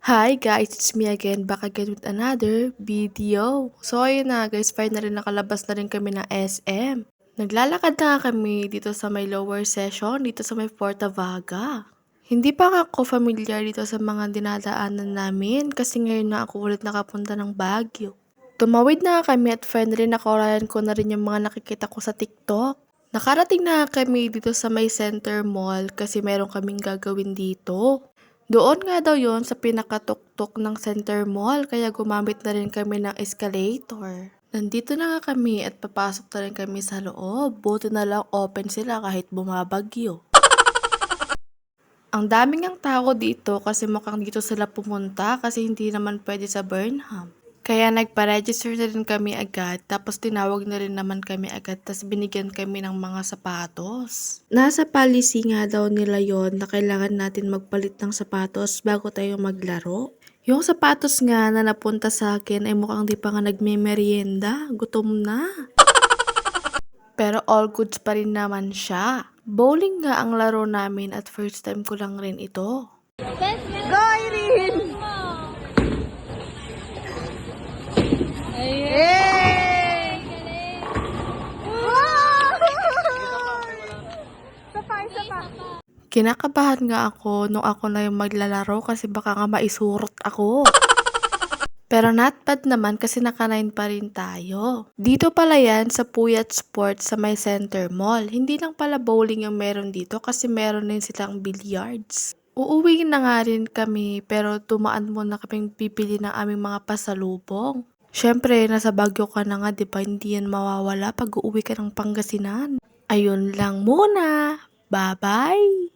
Hi guys, it's me again, back again with another video. So ayun na guys, finally nakalabas na rin kami ng SM. Naglalakad na kami dito sa may lower session, dito sa may Porta Vaga. Hindi pa nga ako familiar dito sa mga dinadaanan namin kasi ngayon na ako ulit nakapunta ng Baguio. Tumawid na kami at finally nakawalayan ko na rin yung mga nakikita ko sa TikTok. Nakarating na kami dito sa may Center Mall kasi meron kaming gagawin dito. Doon nga daw yon sa pinakatuktok ng Center Mall kaya gumamit na rin kami ng escalator. Nandito na nga kami at papasok na rin kami sa loob. Buti na lang open sila kahit bumabagyo. Ang daming ang tao dito kasi mukhang dito sila pumunta kasi hindi naman pwede sa Burnham. Kaya nagpa-register na rin kami agad tapos tinawag na rin naman kami agad tapos binigyan kami ng mga sapatos. Nasa policy nga daw nila yon na kailangan natin magpalit ng sapatos bago tayo maglaro. Yung sapatos nga na napunta sa akin ay mukhang di pa nga nagme-merienda, gutom na. Pero all goods pa rin naman siya. Bowling nga ang laro namin at first time ko lang rin ito. Go, Irene! Yay! Sapa. Kinakabahan nga ako nung ako na yung maglalaro kasi baka nga maisurot ako. Pero not bad naman kasi naka-9 pa rin tayo. Dito pala yan sa Puyat Sports sa may Center Mall. Hindi lang pala bowling yung meron dito kasi meron din silang billiards. Uuwi na nga rin kami pero tumaan muna kaming pipili ng aming mga pasalubong. Syempre, nasa Baguio ka na nga, di ba? Hindi yan mawawala pag uuwi ka ng Pangasinan. Ayun lang muna. Bye-bye!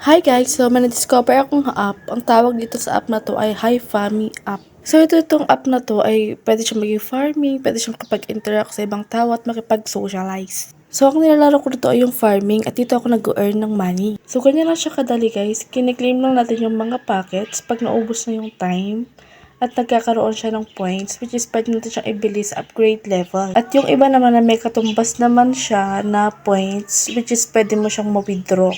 Hi guys! So, may na-discover akong app. Ang tawag dito sa app na to ay Hi Family app. So, itong app na to ay pwede siyang maging farming, pwede siyang kapag-interact sa ibang tao at makipag-socialize. So, ang nilalaro ko dito ay yung farming at dito ako nag-earn ng money. So, ganyan lang siya kadali guys. Kiniklaim lang natin yung mga packets pag naubos na yung time. At nagkakaroon siya ng points which is pwede natin siyang ibili sa upgrade level. At yung iba naman na may katumbas naman siya na points which is pwede mo siyang ma-withdraw.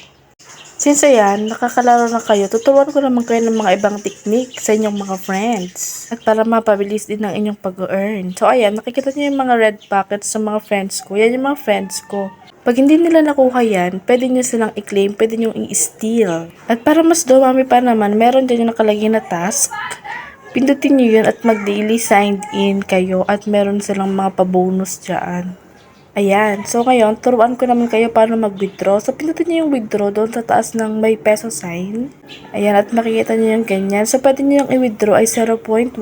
Since ayan, nakakalaro na kayo, tuturuan ko naman kayo ng mga ibang technique sa inyong mga friends. At para mapabilis din ang inyong pag-earn. So ayan, nakikita niyo yung mga red packets sa mga friends ko. Yan yung mga friends ko. Pag hindi nila nakuha yan, pwede nyo silang i-claim, pwede nyo i-steal. At para mas dumami pa naman, meron din yung nakalagay na task. Pindutin nyo yun at mag-daily signed in kayo at meron silang mga pa-bonus dyan. Ayan. So, ngayon, turuan ko naman kayo paano mag-withdraw. So, pindutin nyo yung withdraw doon sa taas ng may peso sign. Ayan. At makikita nyo yung ganyan. So, pwede nyo yung i-withdraw ay $0.1.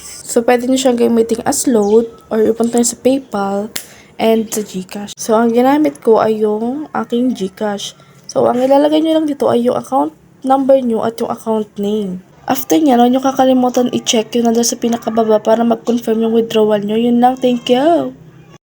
So, pwede nyo siyang gamitin as load or ipunta nyo sa PayPal and sa GCash. So, ang ginamit ko ay yung aking GCash. So, ang ilalagay nyo lang dito ay yung account number nyo at yung account name. After nyo, huwag nyo kakalimutan i-check yun nandun sa pinakababa para mag-confirm yung withdrawal nyo. Yun lang. Thank you!